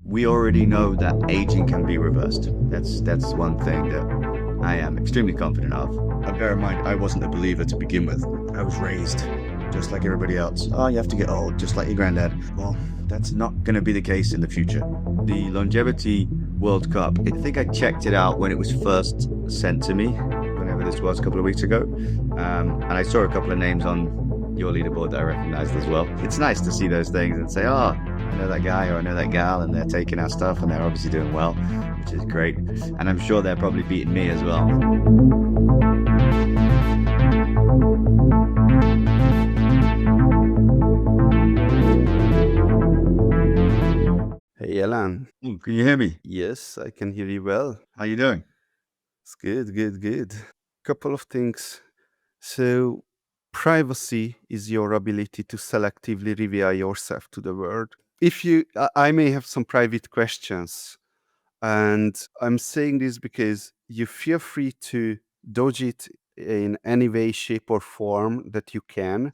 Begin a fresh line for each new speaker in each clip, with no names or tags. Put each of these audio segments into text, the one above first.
we already know that aging can be reversed. That's one thing that I am extremely confident of. And bear in mind, I wasn't a believer to begin with. I was raised just like everybody else. Oh, you have to get old, just like your granddad. Well, that's not going to be the case in the future. The Longevity World Cup, I think I checked it out when it was first sent to me, whenever this was, a couple of weeks ago. And I saw a couple of names on your leaderboard that I recognized as well. It's nice to see those things and say, oh, I know that guy or I know that gal, and they're taking our stuff and they're obviously doing well, which is great. And I'm sure they're probably beating me as well.
Hey Alan,
Can you hear me?
yes, I can hear you well.
How you doing?
It's good, good, good. Couple of things. So, privacy is your ability to selectively reveal yourself to the world. If you, I may have some private questions, and I'm saying this because you feel free to dodge it in any way, shape, or form that you can.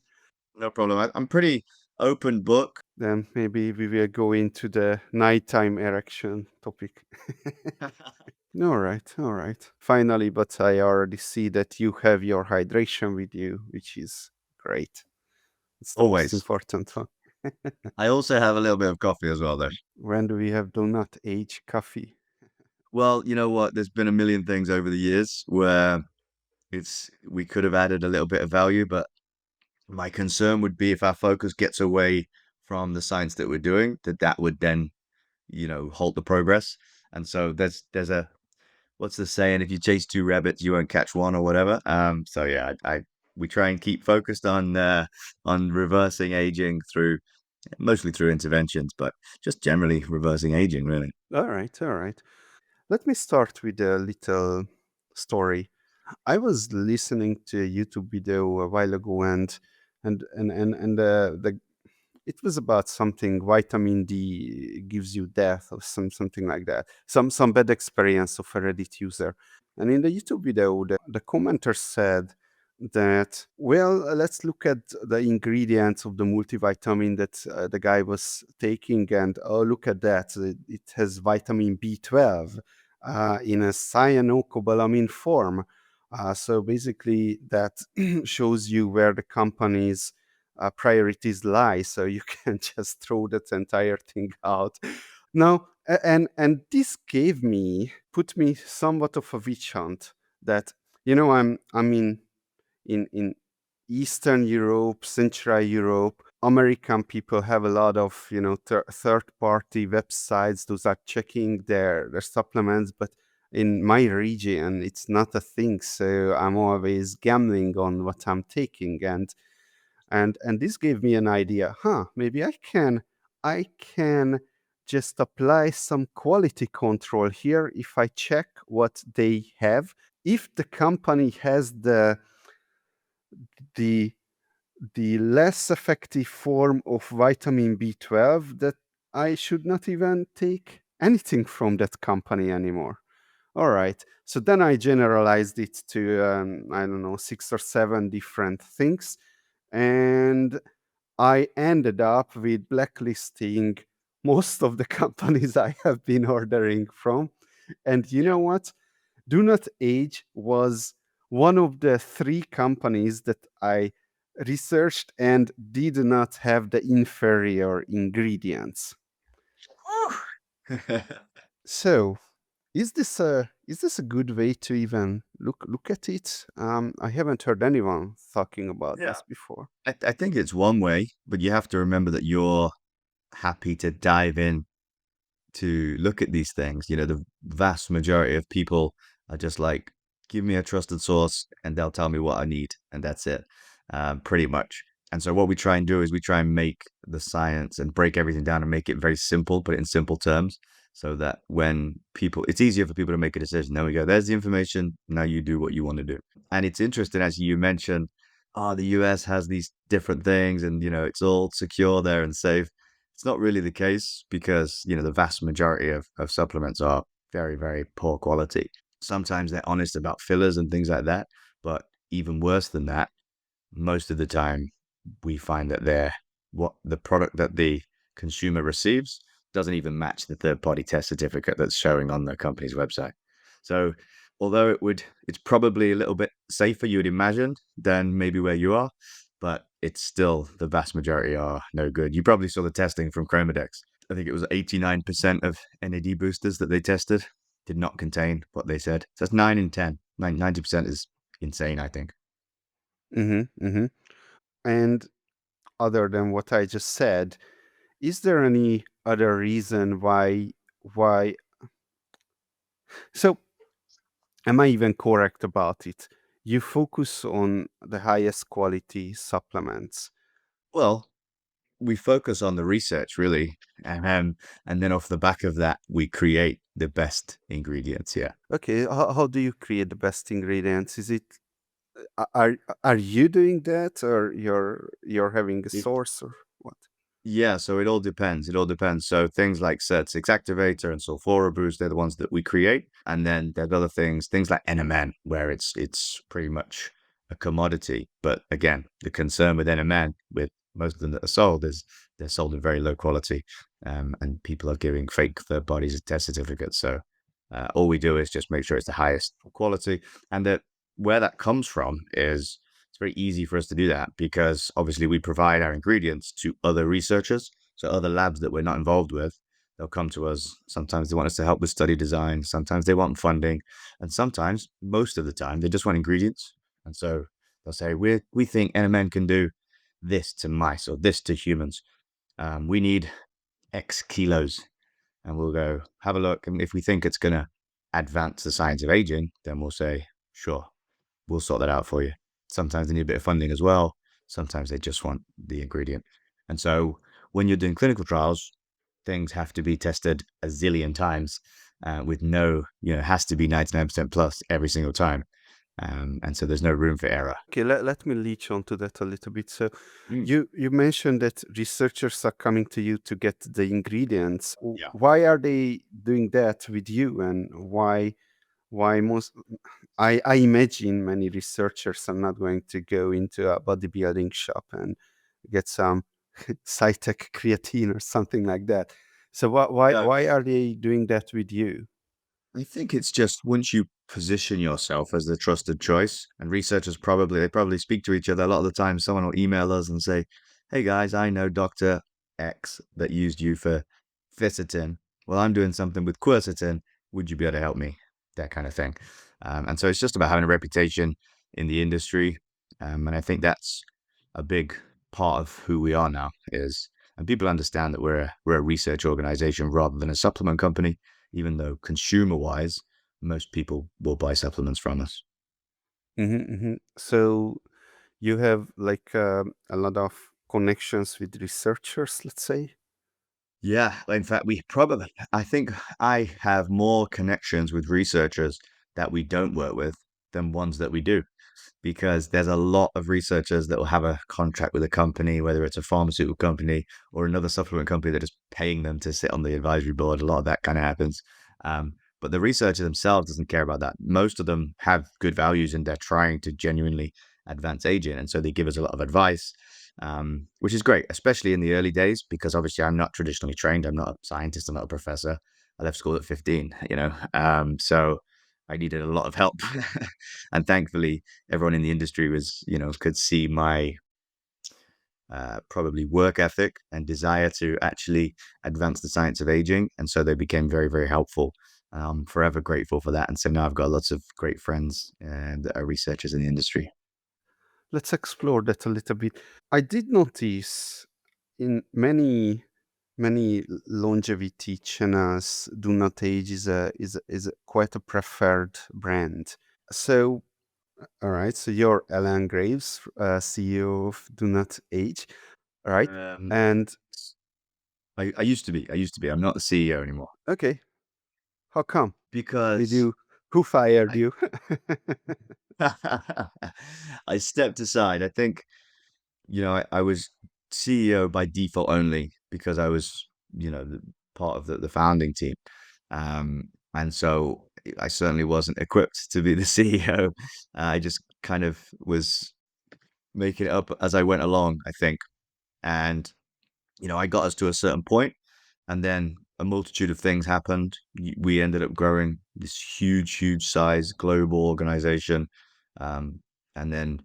No problem. I'm pretty open book.
Then maybe we will go into the nighttime erection topic. All right, all right. Finally, but I already see that you have your hydration with you, which is great. It's the most
Always.
important one.
I also have a little bit of coffee as well, though.
When do we have DoNotAge coffee?
Well, you know what? There's been a million things over the years where it's we could have added a little bit of value, but my concern would be if our focus gets away from the science that we're doing, that would then, halt the progress. And so there's a what's the saying? If you chase two rabbits, you won't catch one or whatever. So yeah, I we try and keep focused on reversing aging through mostly through interventions, but just generally reversing aging, really.
All right, all right. Let me start with a little story. I was listening to a YouTube video a while ago, and it was about something vitamin D gives you death or something like that. Some bad experience of a Reddit user. And in the YouTube video, the commenter said that, well, let's look at the ingredients of the multivitamin that the guy was taking, and oh, look at that, it has vitamin B12 in a cyanocobalamin form. So basically, that shows you where the company's priorities lie. So you can just throw that entire thing out. Now, and this put me somewhat of a witch hunt that I'm in Eastern Europe, Central Europe. American people have a lot of third party websites. Those are checking their supplements, but in my region it's not a thing. So I'm always gambling on what I'm taking, and this gave me an idea. Maybe I can just apply some quality control here if I check what they have. If the company has the the less effective form of vitamin B12, that I should not even take anything from that company anymore. All right. So then I generalized it to, I don't know, 6 or 7 different things. And I ended up with blacklisting most of the companies I have been ordering from. And you know what? Do Not Age was one of the 3 companies that I researched and did not have the inferior ingredients. So, is this a good way to even look at it? I haven't heard anyone talking about
Yeah.
this before.
I think it's one way, but you have to remember that you're happy to dive in to look at these things. The vast majority of people are just like, give me a trusted source and they'll tell me what I need, and that's it, pretty much. And so what we try and do is we try and make the science and break everything down and make it very simple, put it in simple terms, so that when people, it's easier for people to make a decision. There we go. There's the information. Now you do what you want to do. And it's interesting, as you mentioned, the US has these different things and, it's all secure there and safe. It's not really the case because, the vast majority of supplements are very, very poor quality. Sometimes they're honest about fillers and things like that, but even worse than that, most of the time we find that they're what the product that the consumer receives doesn't even match the third-party test certificate that's showing on the company's website. So although it's probably a little bit safer, you would imagine, than maybe where you are, but it's still the vast majority are no good. You probably saw the testing from Chromadex. I think it was 89% of NAD boosters that they tested did not contain what they said. So that's 9 in 10. 90% is insane, I think.
Mm-hmm. And other than what I just said, is there any other reason why so am I even correct about it? You focus on the highest quality supplements.
Well, we focus on the research really, and then off the back of that, we create the best ingredients. Yeah.
Okay, how do you create the best ingredients? Is it are are you doing that, or you're having a
It,
source, or what?
Yeah, so it all depends. It all depends. So things like Cert6 Activator and Sulfura Boost, they're the ones that we create. And then there's other things like NMN, where it's pretty much a commodity. But again, the concern with NMN, with most of them that are sold, is they're sold in very low quality. And people are giving fake third parties test certificates. So all we do is just make sure it's the highest quality. And that where that comes from is it's very easy for us to do that because obviously we provide our ingredients to other researchers. So other labs that we're not involved with, they'll come to us. Sometimes they want us to help with study design. Sometimes they want funding. And sometimes, most of the time, they just want ingredients. And so they'll say, we think NMN can do this to mice or this to humans. We need X kilos. And we'll go have a look. And if we think it's going to advance the science of aging, then we'll say, sure, we'll sort that out for you. Sometimes they need a bit of funding as well. Sometimes they just want the ingredient. And so when you're doing clinical trials, things have to be tested a zillion times with no, it has to be 99% plus every single time. And so there's no room for error.
Okay, let me leech onto that a little bit. So
Mm.
you mentioned that researchers are coming to you to get the ingredients.
Yeah.
Why are they doing that with you, and why most I imagine many researchers are not going to go into a bodybuilding shop and get some Cytec creatine or something like that. So
No,
why are they doing that with you?
I think it's just once you position yourself as the trusted choice, and researchers they probably speak to each other a lot of the time. Someone will email us and say, "Hey guys, I know Doctor X that used you for Ficitin. Well, I'm doing something with quercetin. Would you be able to help me?" That kind of thing. And so it's just about having a reputation in the industry, and I think that's a big part of who we are now. And people understand that we're a research organization rather than a supplement company, even though consumer wise, most people will buy supplements from us.
So you have like a lot of connections with researchers, let's say.
Yeah, in fact, I think I have more connections with researchers that we don't work with than ones that we do. Because there's a lot of researchers that will have a contract with a company, whether it's a pharmaceutical company or another supplement company that is paying them to sit on the advisory board. A lot of that kind of happens. But the researcher themselves doesn't care about that. Most of them have good values and they're trying to genuinely advance aging. And so they give us a lot of advice, which is great, especially in the early days, because obviously I'm not traditionally trained. I'm not a scientist. I'm not a professor. I left school at 15. So I needed a lot of help. And thankfully, everyone in the industry could see my probably work ethic and desire to actually advance the science of aging. And so they became very, very helpful. I'm forever grateful for that. And so now I've got lots of great friends that are researchers in the industry.
Let's explore that a little bit. I did notice in many longevity channels, DoNotAge is quite a preferred brand. So, all right. So you're Alan Graves, CEO of DoNotAge, all right?
Um,
And
I used to be. I used to be. I'm not the CEO anymore
okay, how come? Did
because
you? Who fired
I
you?
I stepped aside. I think I was CEO by default only because I was, part of the founding team. And so I certainly wasn't equipped to be the CEO. I just kind of was making it up as I went along, I think. And, I got us to a certain point, and then a multitude of things happened. We ended up growing this huge size global organization. Um, and then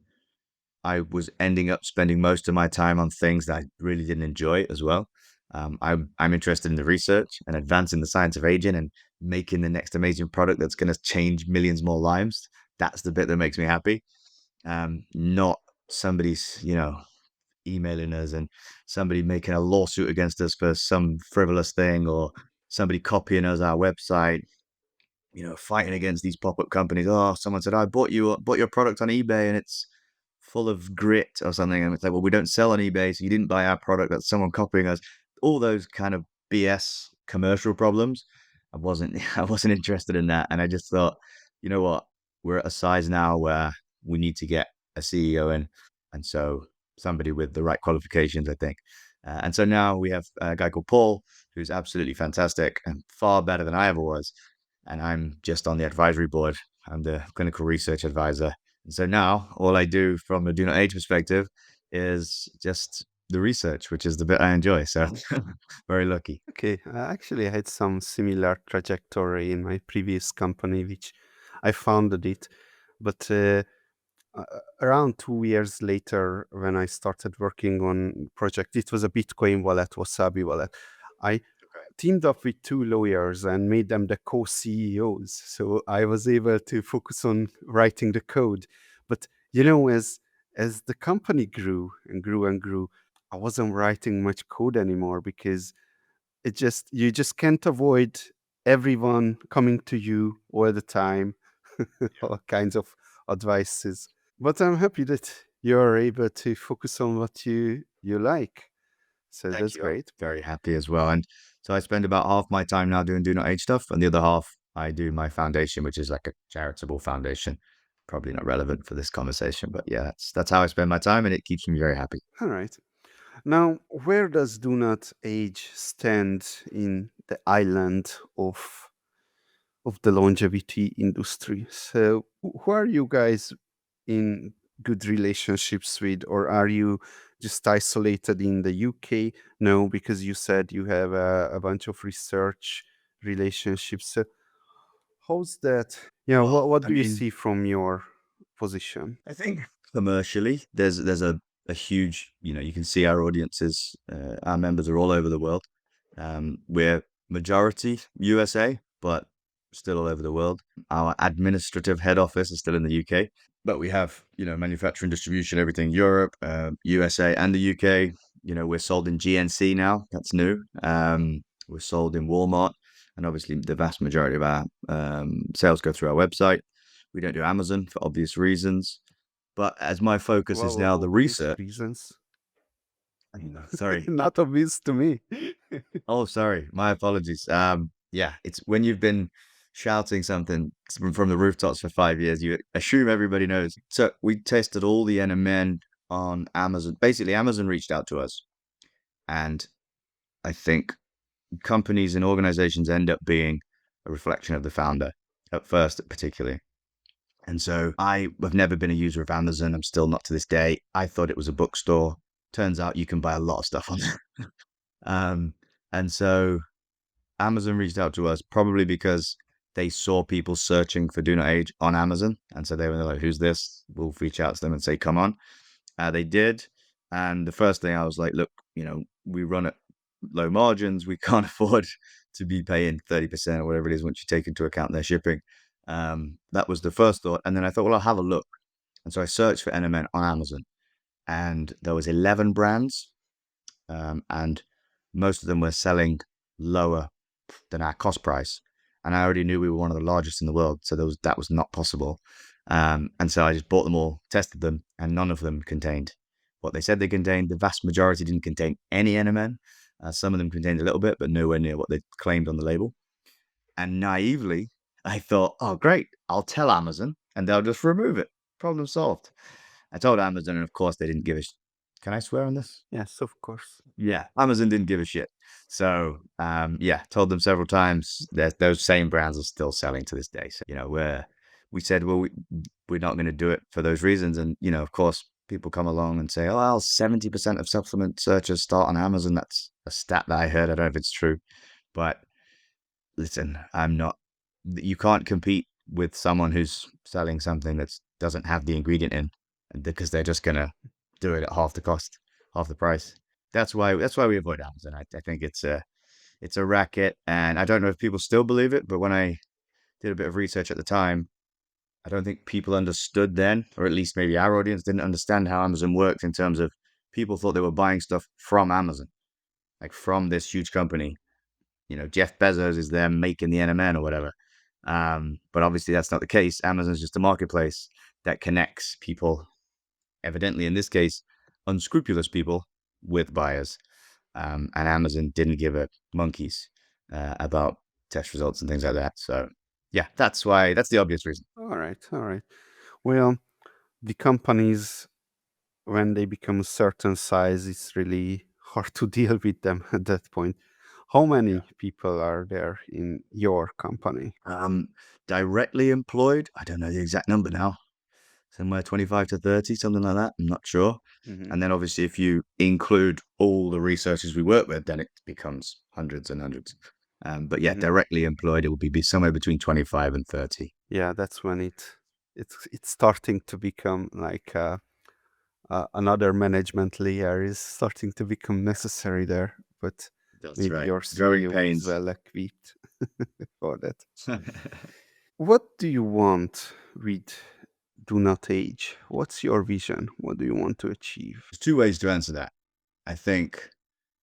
I was ending up spending most of my time on things that I really didn't enjoy as well. I'm interested in the research and advancing the science of aging and making the next amazing product that's going to change millions more lives. That's the bit that makes me happy. Not somebody's, emailing us and somebody making a lawsuit against us for some frivolous thing or somebody copying us our website, fighting against these pop-up companies. Oh, someone said, I bought your product on eBay and it's full of grit or something. And it's like, well, we don't sell on eBay, so you didn't buy our product. That's someone copying us. All those kind of BS commercial problems. I wasn't interested in that. And I just thought, you know what? We're at a size now where we need to get a CEO in. And so somebody with the right qualifications, I think. And so now we have a guy called Paul, who's absolutely fantastic and far better than I ever was, and I'm just on the advisory board. I'm the clinical research advisor. And so now all I do from a DoNotAge perspective is just the research, which is the bit I enjoy. So very lucky.
Okay, actually, I had some similar trajectory in my previous company, which I founded it. But uh, around 2 years later, when I started working on project, it was a Bitcoin wallet, Wasabi wallet. I teamed up with two lawyers and made them the co-CEOs. So I was able to focus on writing the code. But as the company grew and grew and grew, I wasn't writing much code anymore because you just can't avoid everyone coming to you all the time, all kinds of advices. But I'm happy that you're able to focus on what you like. So
Thank
that's
you. I'm
great.
very happy as well. And so I spend about half my time now doing DoNotAge stuff, and the other half I do my foundation, which is like a charitable foundation. Probably not relevant for this conversation, but yeah, that's how I spend my time, and it keeps me very happy.
All right. Now, where does Do Not Age stand in the island of the longevity industry? So, who are you guys in good relationships with, or are you just isolated in the UK? No, because you said you have a bunch of research relationships. So, how's that? Yeah,
Well,
what
I
do you
mean,
see from your position?
I think commercially, there's a huge, you can see our audiences, our members are all over the world. We're majority USA, but still all over the world. Our administrative head office is still in the UK, but we have, manufacturing, distribution, everything Europe, USA, and the UK. We're sold in GNC now. That's new. We're sold in Walmart, and obviously the vast majority of our sales go through our website. We don't do Amazon for obvious reasons. But as my focus is now the
Obvious
research,
reasons.
sorry.
Not obvious to me.
Oh, sorry. My apologies. Yeah, it's when you've been shouting something from the rooftops for 5 years, you assume everybody knows. So we tested all the NMN on Amazon. Basically, Amazon reached out to us, and I think companies and organizations end up being a reflection of the founder at first, particularly. And so I have never been a user of Amazon. I'm still not to this day. I thought it was a bookstore. Turns out you can buy a lot of stuff on there. Um, and so Amazon reached out to us probably because they saw people searching for Do Not Age on Amazon. And so they were like, who's this? We'll reach out to them and say, come on. They did. And the first thing I was like, look, we run at low margins. We can't afford to be paying 30% or whatever it is once you take into account their shipping. That was the first thought. And then I thought, well, I'll have a look. And so I searched for NMN on Amazon, and there was 11 brands, and most of them were selling lower than our cost price. And I already knew we were one of the largest in the world, so that was not possible. And so I just bought them all, tested them, and none of them contained what they said they contained. The vast majority didn't contain any NMN. Some of them contained a little bit, but nowhere near what they claimed on the label. And naively, I thought, oh, great, I'll tell Amazon and they'll just remove it. Problem solved. I told Amazon, and of course, they didn't give a. Can I swear on this?
Yes, of course.
Yeah, Amazon didn't give a shit. So, yeah, told them several times that those same brands are still selling to this day. So, we said, well, we're not going to do it for those reasons. And, of course, people come along and say, oh, well, 70% of supplement searches start on Amazon. That's a stat that I heard. I don't know if it's true, But listen, I'm not. You can't compete with someone who's selling something that doesn't have the ingredient in, because they're just gonna do it at half the cost, half the price. That's why we avoid Amazon. I think it's a racket, and I don't know if people still believe it, but when I did a bit of research at the time, I don't think people understood then, or at least maybe our audience didn't understand how Amazon worked in terms of people thought they were buying stuff from Amazon, like from this huge company. Jeff Bezos is there making the NMN or whatever. But obviously that's not the case. Amazon's just a marketplace that connects people, evidently in this case, unscrupulous people with buyers. And Amazon didn't give a monkeys about test results and things like that. So yeah, that's the obvious reason.
All right, all right. Well, the companies, when they become a certain size, it's really hard to deal with them at that point. How
Yeah.
many people are there in your company?
Directly employed, I don't know the exact number now, somewhere 25 to 30, something like that. I'm not sure.
Hmm.
And then obviously, if you include all the researchers we work with, then it becomes hundreds and hundreds. But yeah,
Hmm.
directly employed, it will be somewhere between 25 and 30.
Yeah, that's when it's starting to become like another management layer is starting to become necessary there. But
That's
maybe
right.
your
Growing
CEO is
pains.
well equipped for that. What do you want with Do Not Age? What's your vision? What do you want to achieve?
There's two ways to answer that. I think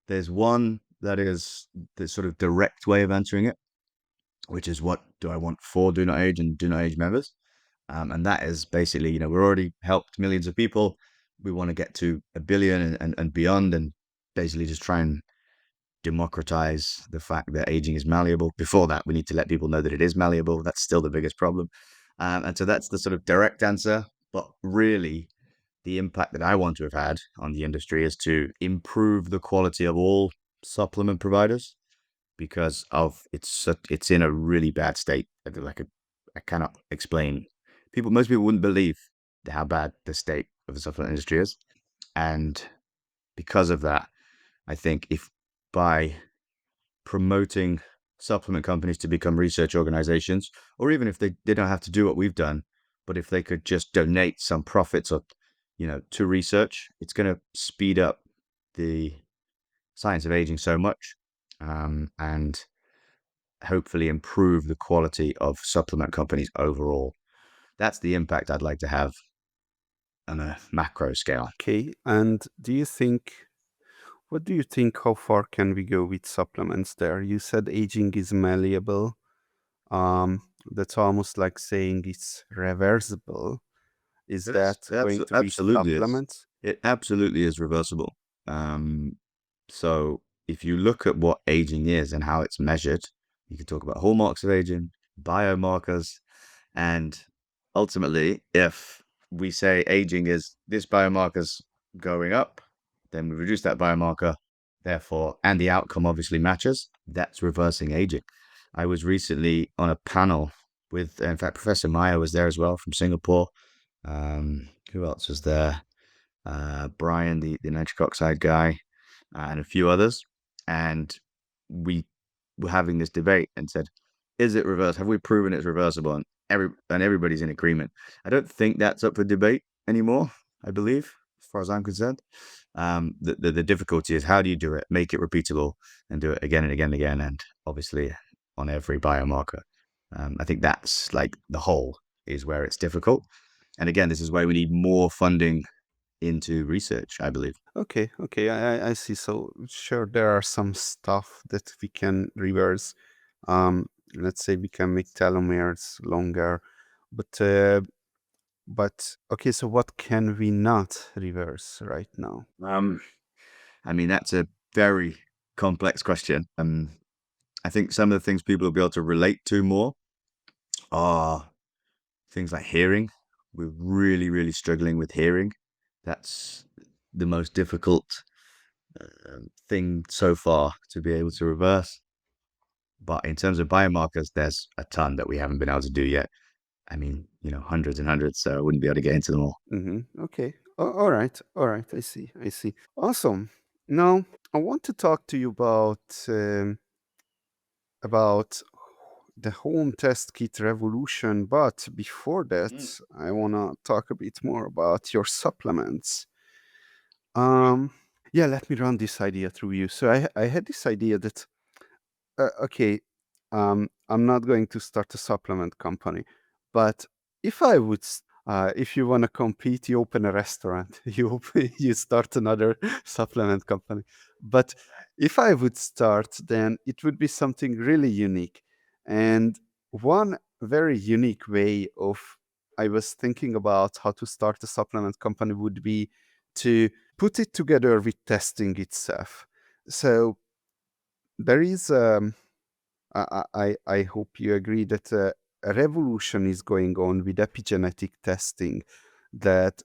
there's one that is the sort of direct way of answering it, which is what do I want for Do Not Age and Do Not Age members. And that is basically, we're already helped millions of people. We want to get to a billion and beyond, and basically just try and democratize the fact that aging is malleable. Before that, we need to let people know that it is malleable. That's still the biggest problem. And so that's the sort of direct answer. But really, the impact that I want to have had on the industry is to improve the quality of all supplement providers, because it's in a really bad state. I cannot explain. Most people wouldn't believe how bad the state of the supplement industry is, and because of that, I think if by promoting supplement companies to become research organizations, or even if they don't have to do what we've done, but if they could just donate some profits or to research, it's going to speed up the science of aging so much, and hopefully improve the quality of supplement companies overall. That's the impact I'd like to have on a macro scale.
Okay, and what do you think? How far can we go with supplements there? You said aging is malleable. That's almost like saying it's reversible. Is
It is.
that going to be
Absolutely is.
supplements?
It absolutely is reversible. So if you look at what aging is and how it's measured, you can talk about hallmarks of aging, biomarkers, and ultimately, if we say aging is this biomarker's going up, then we reduce that biomarker, therefore, and the outcome obviously matches. That's reversing aging. I was recently on a panel with, in fact, Professor Meyer was there as well from Singapore. Who else was there? Brian, the nitric oxide guy, and a few others. And we were having this debate and said, is it reverse? Have we proven it's reversible? And everybody's in agreement. I don't think that's up for debate anymore, I believe, as far as I'm concerned. The difficulty is, how do you do it, make it repeatable, and do it again and again and again, and obviously on every biomarker. I think that's like the whole is where it's difficult. And again, this is why we need more funding into research, I believe.
Okay, okay, I see. So sure, there are some stuff that we can reverse. Let's say we can make telomeres longer, but okay. So what can we not reverse right now?
Um, I mean, that's a very complex question. I think some of the things people will be able to relate to more are things like hearing. We're really, really struggling with hearing. That's the most difficult thing so far to be able to reverse. But in terms of biomarkers, there's a ton that we haven't been able to do yet. I mean, hundreds and hundreds, so I wouldn't be able to get into them all.
Okay. All right. All right. I see. I see. Awesome. Now I want to talk to you about about the home test kit revolution, but before that,
Mm,
I want to talk a bit more about your supplements.
right.
Um, yeah, let me run this idea through you. So I had this idea that okay, I'm not going to start a supplement company, but if I would, if you want to compete, you open a restaurant, you start another supplement company. But if I would start, then it would be something really unique. And one very unique way of I was thinking about how to start a supplement company would be to put it together with testing itself. So there is I hope you agree that a revolution is going on with epigenetic testing. That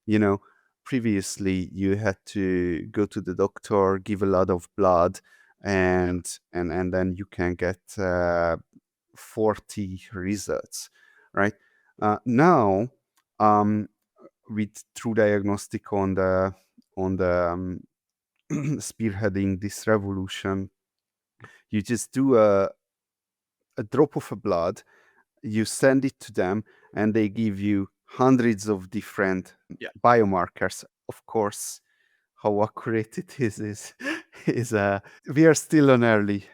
you know, previously you had to go to the doctor, give a lot of blood,
Yeah.
and then you can get 40 results, right? Now, um, with True Diagnostic on the spearheading this revolution, you just do a drop of a blood, you send it to them, and they give you hundreds of different
Yeah.
biomarkers. Of course, how accurate it is is we are still on early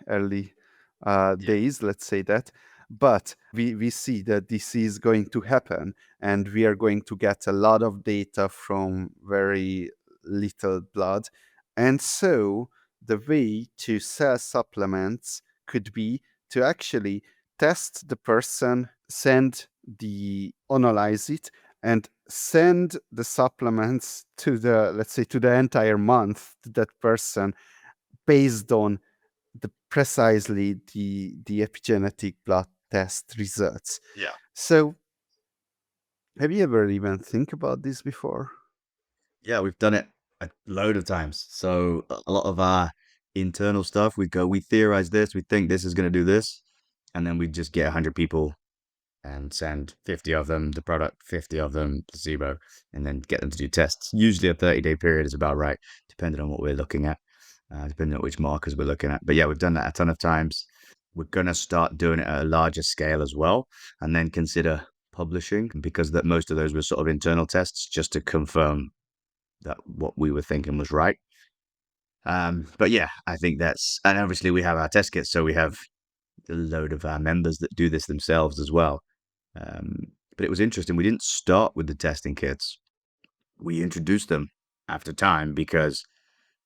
Yeah.
days, let's say that, but we see that this is going to happen, and we are going to get a lot of data from very little blood. And so the way to sell supplements could be to actually test the person, send the analyze it, and send the supplements to the, let's say, to the entire month to that person based on the precisely the epigenetic blood test results.
Yeah.
So have you ever even think about this before?
Yeah, we've done it a load of times. So a lot of our internal stuff, we theorize this, we think this is going to do this, and then we just get 100 people and send 50 of them the product, 50 of them placebo, and then get them to do tests. Usually a 30-day period is about right, depending on what we're looking at, depending on which markers we're looking at. But yeah, we've done that a ton of times. We're going to start doing it at a larger scale as well, and then consider publishing because that most of those were sort of internal tests just to confirm that what we were thinking was right. But yeah, I think that's, and obviously we have our test kits, so we have a load of our members that do this themselves as well. But it was interesting. We didn't start with the testing kits. We introduced them after time because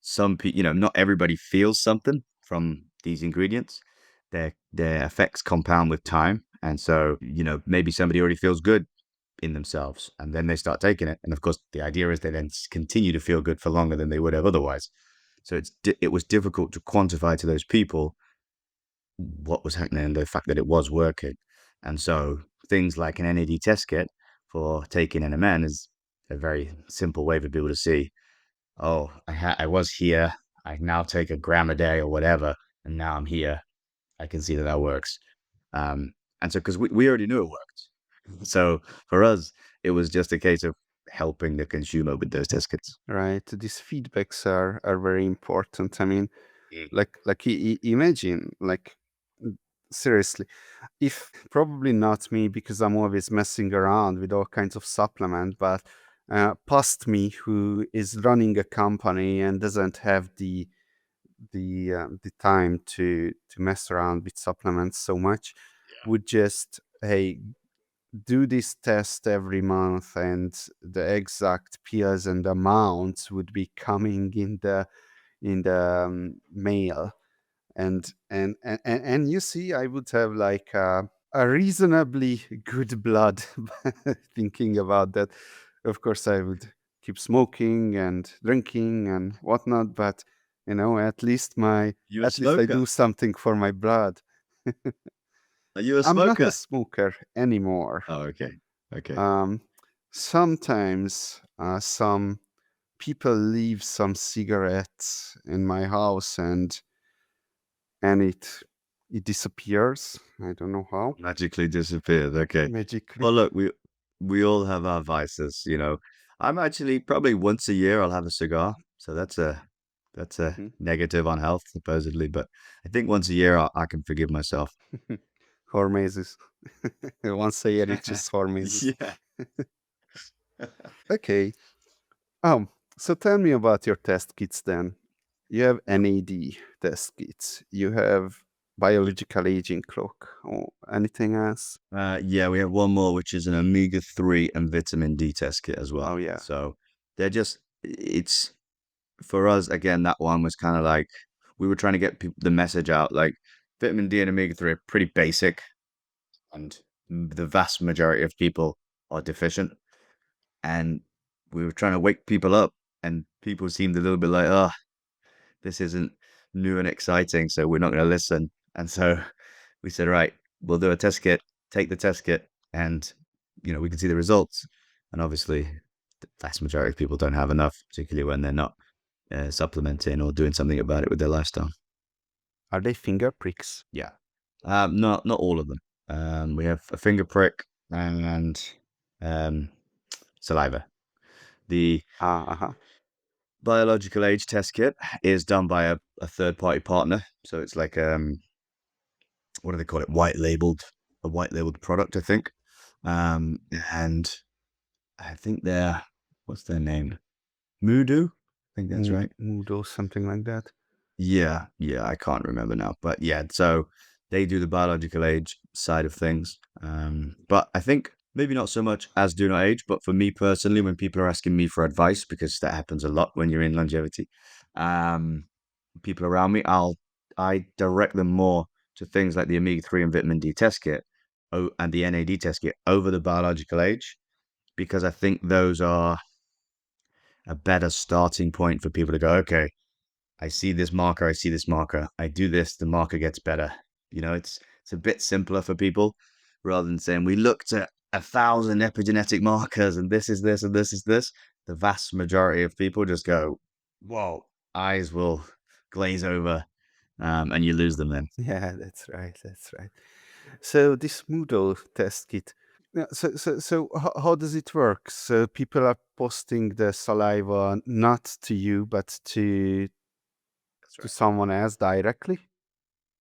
some people, not everybody feels something from these ingredients. Their effects compound with time, and so maybe somebody already feels good in themselves, and then they start taking it. And of course, the idea is they then continue to feel good for longer than they would have otherwise. So it was difficult to quantify to those people what was happening and the fact that it was working. And so things like an NAD test kit for taking NMN is a very simple way for people to see, oh, I was here, I now take a gram a day or whatever, and now I'm here. I can see that that works. Um, and so because we already knew it worked. So for us, it was just a case of helping the consumer with those test kits.
Right, these feedbacks are very important. I mean,
Mm.
imagine, like, seriously, if probably not me because I'm always messing around with all kinds of supplement, but past me who is running a company and doesn't have the time to mess around with supplements so much, would just, hey, do this test every month, and the exact pills and amounts would be coming in the mail. And you see, I would have like a reasonably good blood thinking about that. Of course, I would keep smoking and drinking and whatnot, but
You a
at least I
smoker?
do something for my blood.
Are you a
I'm not a
smoker?
smoker anymore.
Oh, okay. Okay.
Um, Sometimes some people leave some cigarettes in my house, and it disappears. I don't know how.
Magically disappeared. Okay.
Magically.
Well, look, we all have our vices. I'm actually probably once a year I'll have a cigar. So that's a That's a
Mhm.
negative on health, supposedly. But I think once a year I can forgive myself.
Hormesis. Once a year, it's just hormesis.
Yeah.
Okay. Um, so tell me about your test kits then. You have NAD test kits. You have biological aging clock or anything else?
Yeah, we have one more, which is an omega-3 and vitamin D test kit as well.
Oh yeah.
So they're just, it's for us, again, that one was kind of like we were trying to get people the message out. Like vitamin D and omega-3 are pretty basic, and the vast majority of people are deficient. And we were trying to wake people up, and people seemed a little bit like, oh, this isn't new and exciting, so we're not going to listen. And so we said, right, we'll do a test kit, take the test kit, and we can see the results. And obviously, the vast majority of people don't have enough, particularly when they're not supplementing or doing something about it with their lifestyle.
Are they finger pricks?
Yeah, not all of them. We have a finger prick and um, saliva. The
Ah, uh-huh.
biological age test kit is done by a third party partner, so it's like what do they call it? A white labeled product, I think. Um, and I think they're what's their name? Moodoo. I think that's right.
Moodle, something like that.
Yeah, I can't remember now, but yeah, so they do the biological age side of things. But I think maybe not so much as DoNotAge, but for me personally, when people are asking me for advice, because that happens a lot when you're in longevity, um, people around me, I direct them more to things like the omega-3 and vitamin D test kit, and the NAD test kit over the biological age, because I think those are a better starting point for people to go, okay, I see this marker, I see this marker, I do this, the marker gets better. It's a bit simpler for people rather than saying we looked at 1,000 epigenetic markers and this is this and this is this. The vast majority of people just go, whoa, eyes will glaze over, and you lose them then.
Yeah, that's right. That's right. So this Moodle test kit. Yeah, so how does it work? So people are posting the saliva not to you, but
That's
to
right.
someone else directly?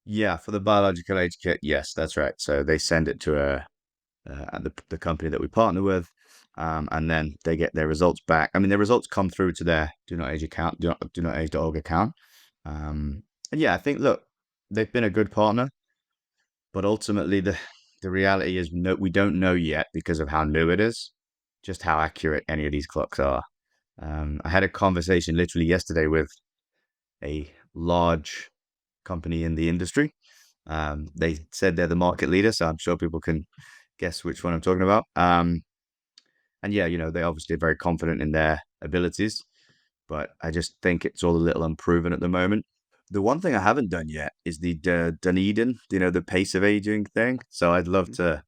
Yeah, for the biological age kit, yes, that's right. So they send it to the company that we partner with, and then they get their results back. I mean, their results come through to their DoNotAge account, DoNotAge.org account. And yeah, I think look, they've been a good partner, but ultimately the reality is no, we don't know yet because of how new it is, just how accurate any of these clocks are. I had a conversation literally yesterday with a large company in the industry. They said they're the market leader, so I'm sure people can guess which one I'm talking about. And yeah, they obviously are very confident in their abilities, but I just think it's all a little unproven at the moment. The one thing I haven't done yet is the Dunedin, the pace of aging thing. So I'd
Mhm.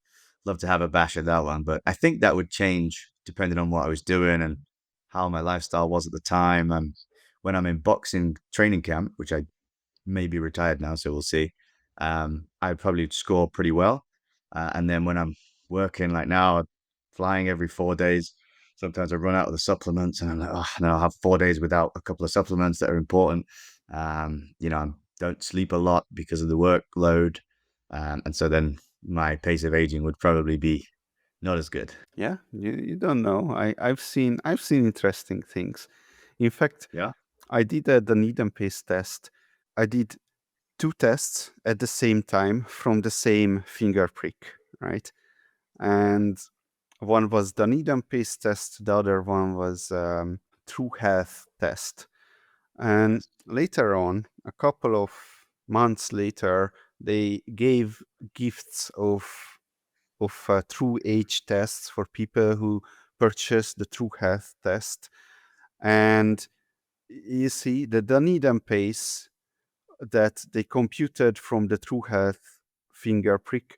love to have a bash at that one, but I think that would change depending on what I was doing and how my lifestyle was at the time. When I'm in boxing training camp, which I may be retired now, so we'll see. I probably score pretty well. And then when I'm working like now, I'm flying every 4 days. Sometimes I run out of the supplements and I'm like, oh, no, I'll have 4 days without a couple of supplements that are important. I don't sleep a lot because of the workload. And so then my pace of aging would probably be not as good.
Yeah, you don't know. I've seen interesting things. In fact,
Yeah.
I did the Needham pace test. I did two tests at the same time from the same finger prick, right? And one was the Needham pace test. The other one was True Health test. And
Yes.
later on, a couple of months later, they gave gifts of true age tests for people who purchased the True Health test. And you see, the Dunedin pace that they computed from the True Health finger prick,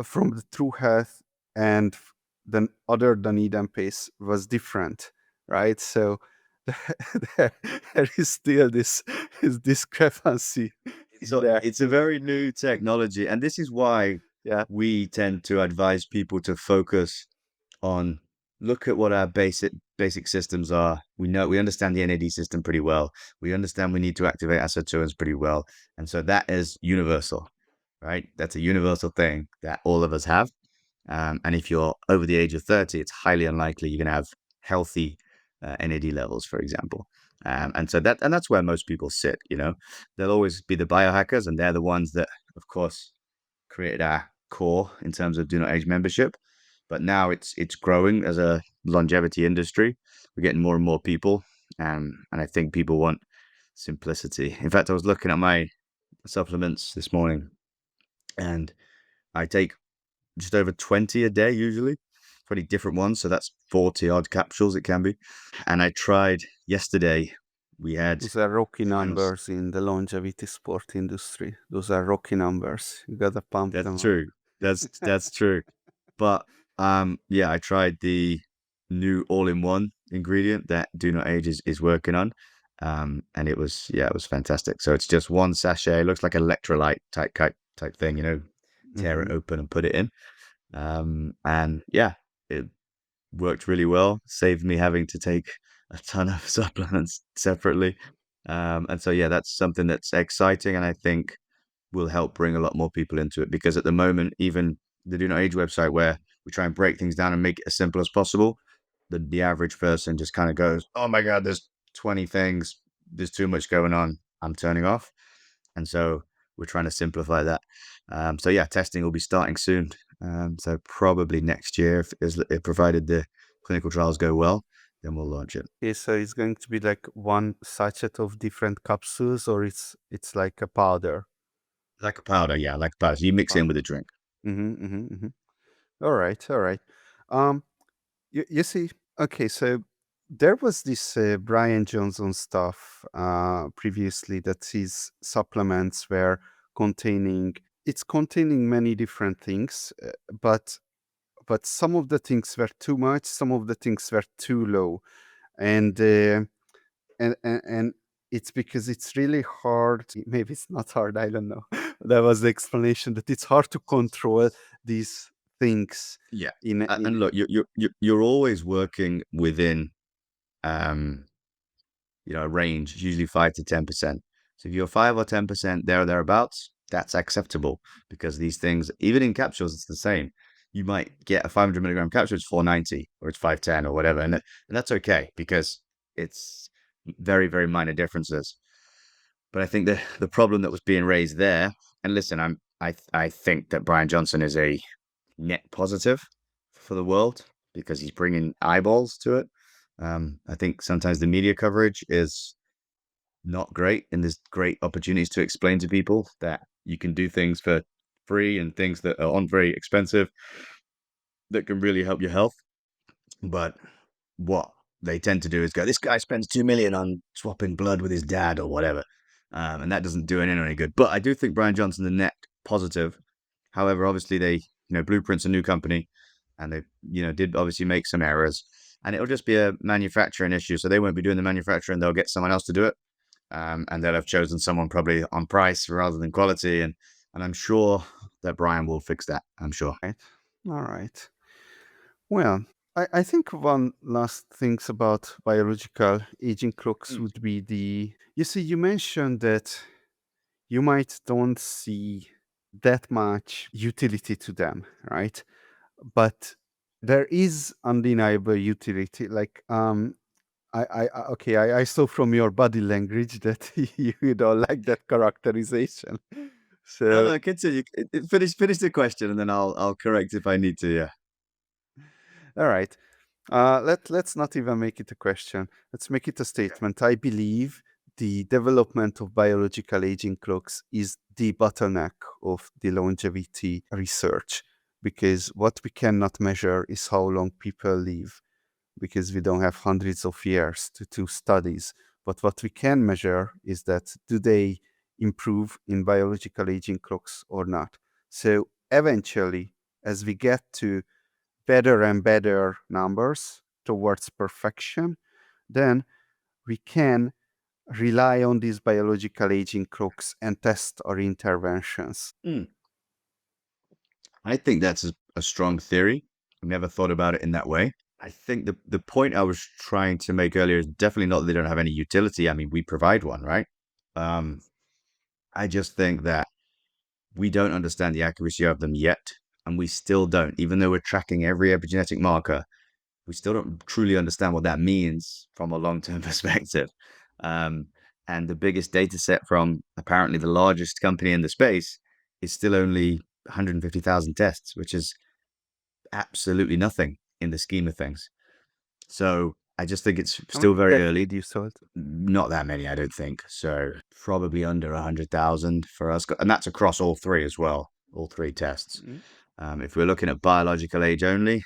from the True Health and the other Dunedin pace was different, right? So there, there is still this discrepancy in
So
there.
it's a very new technology, and this is why
Yeah.
we tend to advise people to focus on look at what our basic systems are. We understand the NAD system pretty well. We understand we need to activate acetones pretty well, and so that is universal, right? That's a universal thing that all of us have. And if you're over the age of 30, it's highly unlikely you're going to have healthy NAD levels, for example. And that's where most people sit. There'll always be the biohackers, and they're the ones that, of course, created our core in terms of DoNotAge membership. But now it's growing as a longevity industry. We're getting more and more people, and I think people want simplicity. In fact, I was looking at my supplements this morning, and I take just over 20 a day usually, 20 different ones. So that's 40 odd capsules it can be. And I tried yesterday, we had
Those are rocky
finals.
numbers in the longevity sport industry. Those are rocky numbers. You gotta pump
That's
them up.
true. That's true. But yeah, I tried the new all-in-one ingredient that Do Not Age is working on. And it was fantastic. So it's just one sachet. It looks like electrolyte type thing, tear it
Hmm.
open and put it in. And yeah, it worked really well. Saved me having to take a ton of supplements separately. And so yeah, that's something that's exciting, and I think will help bring a lot more people into it, because at the moment, even the Do Not Age website, where we try and break things down and make it as simple as possible, the average person just kind of goes, "Oh my God, there's 20 things. There's too much going on. I'm turning off." And so we're trying to simplify that. So yeah, testing will be starting soon. So probably next year, if provided the clinical trials go well, then we'll launch it.
Okay, so it's going to be like one sachet of different capsules, or it's like a powder.
Like a powder, yeah, like a powder. So you mix it in with a drink.
Mm-hmm, mm-hmm, mm-hmm. All right, all right. Um, you see, okay, so there was this Brian Johnson stuff previously that his supplements were containing. It's containing many different things, but some of the things were too much, some of the things were too low, and and it's because it's really hard. Maybe it's not hard. I don't know. That was the explanation, that it's hard to control these things
Yeah.
in
And look, you're always working within um a range, usually 5 to 10%. So if you're 5 or 10% there or thereabouts, that's acceptable, because these things, even in capsules, it's the same. You might get a 500 milligram capsule, it's 490 or it's 510 or whatever, and that's okay, because it's very, very minor differences. But I think the problem that was being raised there, and listen, I think that Brian Johnson is a net positive for the world, because he's bringing eyeballs to it. I think sometimes the media coverage is not great, and there's great opportunities to explain to people that you can do things for free and things that aren't very expensive that can really help your health. But what they tend to do is go, "This guy spends 2 million on swapping blood with his dad or whatever," and that doesn't do anyone any good. But I do think Brian Johnson's a net positive. However, obviously Blueprint's a new company, and they did obviously make some errors, and it'll just be a manufacturing issue. So they won't be doing the manufacturing; they'll get someone else to do it, and they'll have chosen someone probably on price rather than quality, and I'm sure that Brian will fix that. I'm sure.
right. All right. Well, I think one last things about biological aging clocks
Mm.
would be the. You see, you mentioned that you might don't see that much utility to them, right? But there is undeniable utility. Like okay, I saw from your body language that you don't like that characterization.
No,
So
no, continue. Finish the question, and then I'll correct if I need to. Yeah.
all right. Let's not even make it a question. Let's make it a
Okay.
statement. I believe the development of biological aging clocks is the bottleneck of the longevity research, because what we cannot measure is how long people live, because we don't have hundreds of years to do studies. But what we can measure is that do they improve in biological aging clocks or not. So eventually, as we get to better and better numbers towards perfection, then we can rely on these biological aging clocks and test our interventions.
Mm. I think that's a strong theory. I've never thought about it in that way. I think the point I was trying to make earlier is definitely not that they don't have any utility. I mean, we provide one, right? Um, I just think that we don't understand the accuracy of them yet, and we still don't, even though we're tracking every epigenetic marker, we still don't truly understand what that means from a long-term perspective. Um, and the biggest data set from apparently the largest company in the space is still only 150,000 tests, which is absolutely nothing in the scheme of things. So I just think it's
How
still
many
very
tests
early.
did you sold?
Not that many, I don't think. So probably under 100,000 for us. And that's across all three as well, all three tests.
Mm-hmm.
If we're looking at biological age only,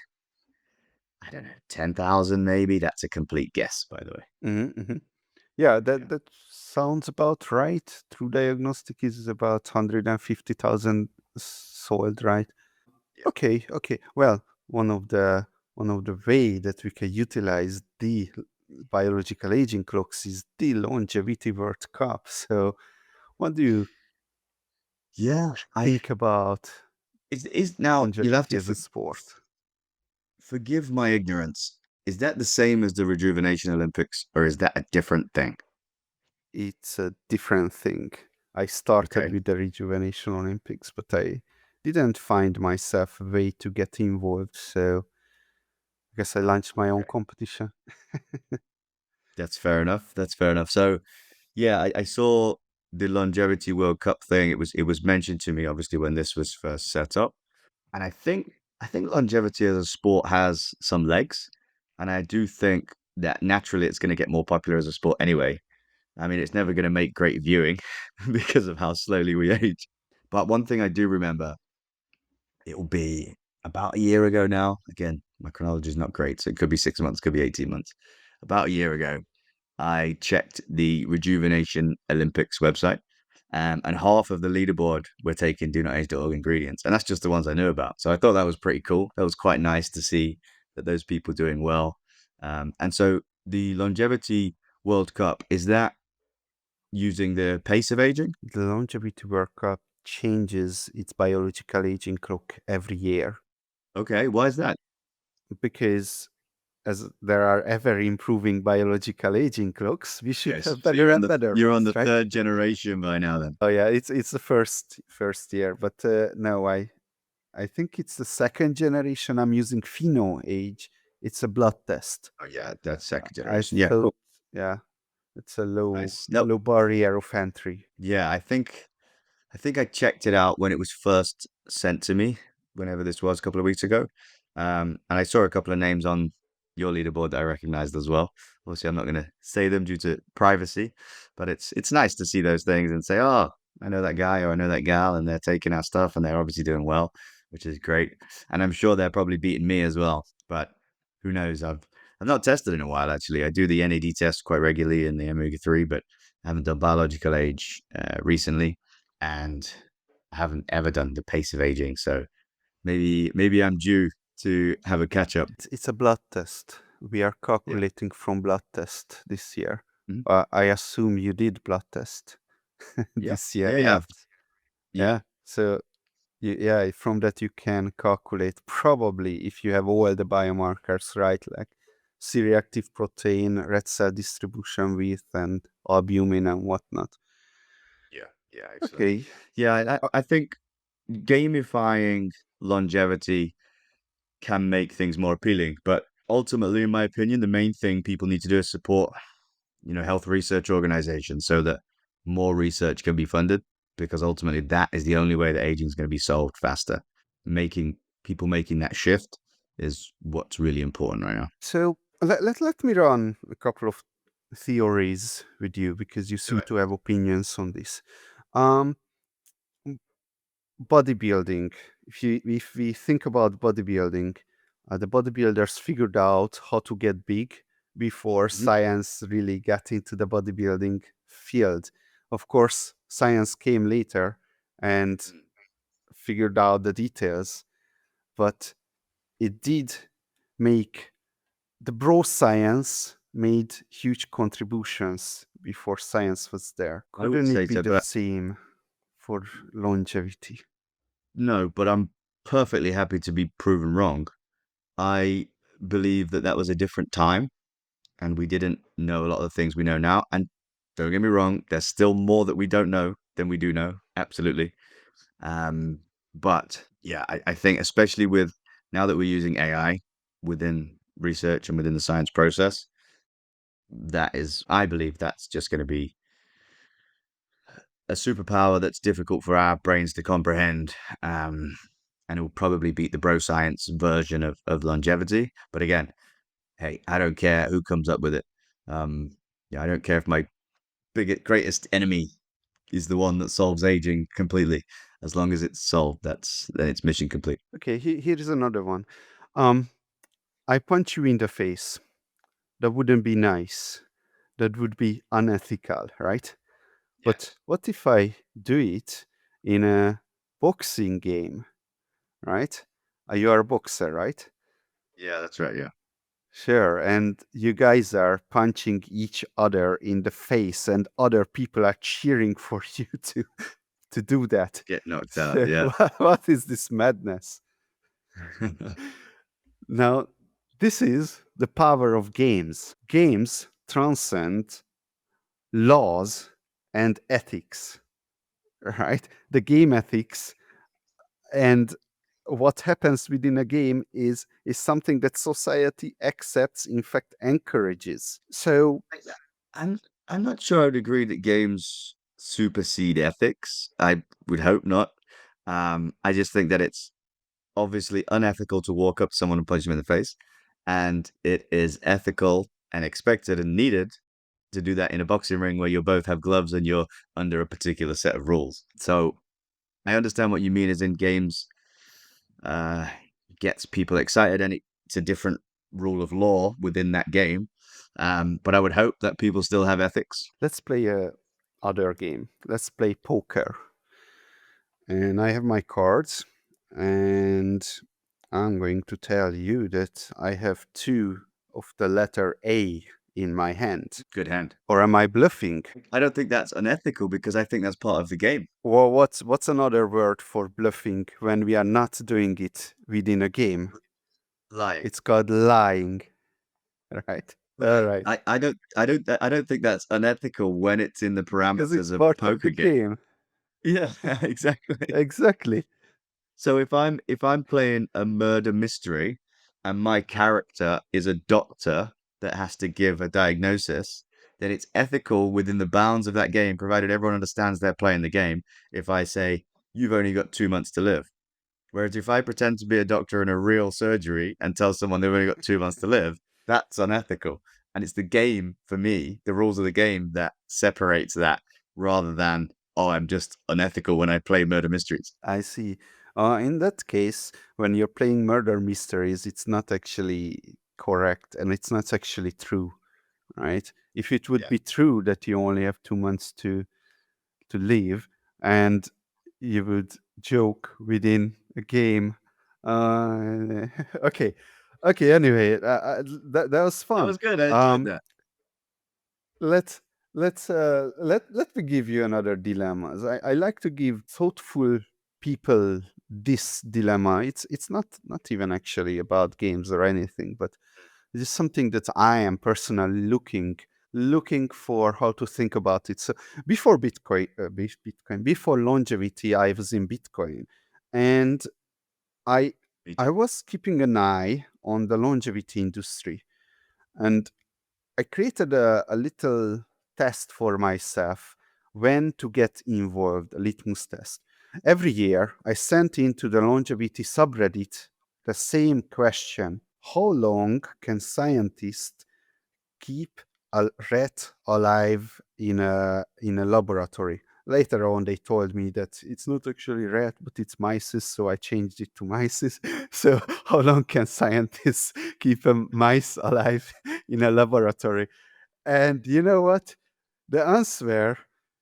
I don't know, 10,000 maybe. That's a complete guess, by the way.
Mm-hmm. Yeah,
Yeah.
that sounds about right. True diagnostic is about 150,000 sold, right?
Yeah.
Okay, okay. Well, one of the way that we can utilize the biological aging clocks is the longevity World Cup. So, what do you
Yeah. I
think about
is now you'll have
longevity
to
as a sport?
forgive my ignorance. Is that the same as the Rejuvenation Olympics, or is that a different thing?
It's a different thing. I started
Okay.
with the Rejuvenation Olympics, but I didn't find myself a way to get involved. So, I guess I launched my own
Okay.
competition.
That's fair enough. That's fair enough. So yeah, I saw the longevity World Cup thing. It was mentioned to me obviously when this was first set up, and I think longevity as a sport has some legs, and I do think that naturally it's going to get more popular as a sport anyway. I mean, it's never going to make great viewing because of how slowly we age. But one thing I do remember, it will be about a year ago now. Again, my chronology is not great, so it could be 6 months, could be 18 months. About a year ago, I checked the Rejuvenation Olympics website, and half of the leaderboard were taking DoNotAge.org ingredients, and that's just the ones I knew about. So I thought that was pretty cool. That was quite nice to see that those people doing well. And so the Longevity World Cup, is that using the pace of aging?
The longevity World Cup changes its biological aging clock every year
Okay, why is that?
because as there are ever improving biological aging clocks, we should
Yes.
have
So
better
you're on
and
the
better
you're on
ones,
the
right?
third generation by now then.
Oh yeah, it's the first year, but no, I think it's the second generation. I'm using Pheno Age. It's a blood test.
Oh yeah, that's second
I
generation. Yeah,
thought,
cool.
yeah, it's a
Nice. No,
low barrier of entry.
yeah, I think I checked it out when it was first sent to me, whenever this was a couple of weeks ago. And I saw a couple of names on your leaderboard that I recognized as well. Obviously, I'm not going to say them due to privacy, but it's nice to see those things and say, oh, I know that guy or I know that gal, and they're taking our stuff and they're obviously doing well, which is great. And I'm sure they're probably beating me as well, but who knows? I've not tested in a while actually. I do the NAD test quite regularly in the omega-3, but I haven't done biological age recently, and I haven't ever done the pace of aging. So maybe I'm due to have a catch up.
It's a blood test. We are
Yeah.
calculating from blood test this year.
Mhm.
I assume you did blood test
Yeah.
this year.
Yeah. Yeah.
Yeah,
Yeah.
yeah. So yeah, from that you can calculate probably if you have all the biomarkers right, like C-reactive protein, red cell distribution width, and albumin and whatnot.
Yeah. Yeah. Excellent.
Okay.
Yeah. I think gamifying longevity can make things more appealing, but ultimately, in my opinion, the main thing people need to do is support health research organizations so that more research can be funded, because ultimately that is the only way that aging is going to be solved faster. Making people making that shift is what's really important right now.
So let me run a couple of theories with you because you
Do
seem
it.
to have opinions on this. Um, bodybuilding. If we think about bodybuilding, the bodybuilders figured out how to get big before
Mhm.
science really got into the bodybuilding field. Of course, science came later and figured out the details, but it did make the bro science made huge contributions before science was there.
I would
Couldn't it
say
be
so,
the
but
same for longevity?
no, but I'm perfectly happy to be proven wrong. I believe that that was a different time and we didn't know a lot of the things we know now. And don't get me wrong, there's still more that we don't know than we do know. Absolutely. Um, but yeah, I think especially with now that we're using AI within research and within the science process, that is, I believe that's just going to be a superpower that's difficult for our brains to comprehend. And it will probably beat the bro science version of longevity. But again, hey, I don't care who comes up with it. Um, yeah, I don't care if my greatest enemy is the one that solves aging completely. As long as it's solved, then it's mission complete.
Okay, here is another one. Um, I punch you in the face. That wouldn't be nice. That would be unethical, right? But
Yes.
what if I do it in a boxing game, right? You are a boxer, right?
Yeah, that's right. Yeah.
Sure, and you guys are punching each other in the face, and other people are cheering for you to do that.
Get knocked out.
So,
Yeah.
what is this madness? Now, this is the power of games. Games transcend laws and ethics, right? The game ethics and what happens within a game is something that society accepts, in fact encourages. So
I'm I'm not sure I'd agree that games supersede ethics. I would hope not. I just think that it's obviously unethical to walk up to someone and punch them in the face, and it is ethical and expected and needed to do that in a boxing ring where you both have gloves and you're under a particular set of rules. So I understand what you mean is in games uh gets people excited and it's a different rule of law within that game. But I would hope that people still have ethics.
let's play a other game. Let's play poker. And I have my cards, and I'm going to tell you that I have two of the letter A in my hand.
Good hand.
Or am I bluffing?
I don't think that's unethical because I think that's part of the game.
Well, what's another word for bluffing when we are not doing it within a game?
Lying.
It's called lying, right? All right.
I don't think that's unethical when it's in the
Because it's
parameters of
part of the
poker game.
game.
Yeah, exactly.
Exactly.
So if I'm playing a murder mystery and my character is a doctor that has to give a diagnosis, then it's ethical within the bounds of that game, provided everyone understands they're playing the game, if I say, you've only got 2 months to live. Whereas if I pretend to be a doctor in a real surgery and tell someone they've only got 2 months to live, that's unethical. And it's the game, for me, the rules of the game that separates that rather than, oh, I'm just unethical when I play murder mysteries.
I see. In that case, when you're playing murder mysteries, it's not actually correct and it's not actually true, right? If it would
Yeah.
be true that you only have 2 months to live and you would joke within a game, okay, okay. Anyway, that was
That
fun.
was good. I enjoyed
Um,
that.
let's let me give you another dilemmas. I like to give thoughtful people this dilemma. It's not even actually about games or anything, but it is something that I am personally looking for how to think about it. So before Bitcoin, before longevity, I was in Bitcoin, and I
Me
I
too.
was keeping an eye on the longevity industry, and I created a little test for myself when to get involved, a litmus test. Every year, I sent into the longevity subreddit the same question: how long can scientists keep a rat alive in a laboratory? Later on, they told me that it's not actually rat, but it's mice, so I changed it to mice. So, how long can scientists keep a mice alive in a laboratory? And you know what? The answer,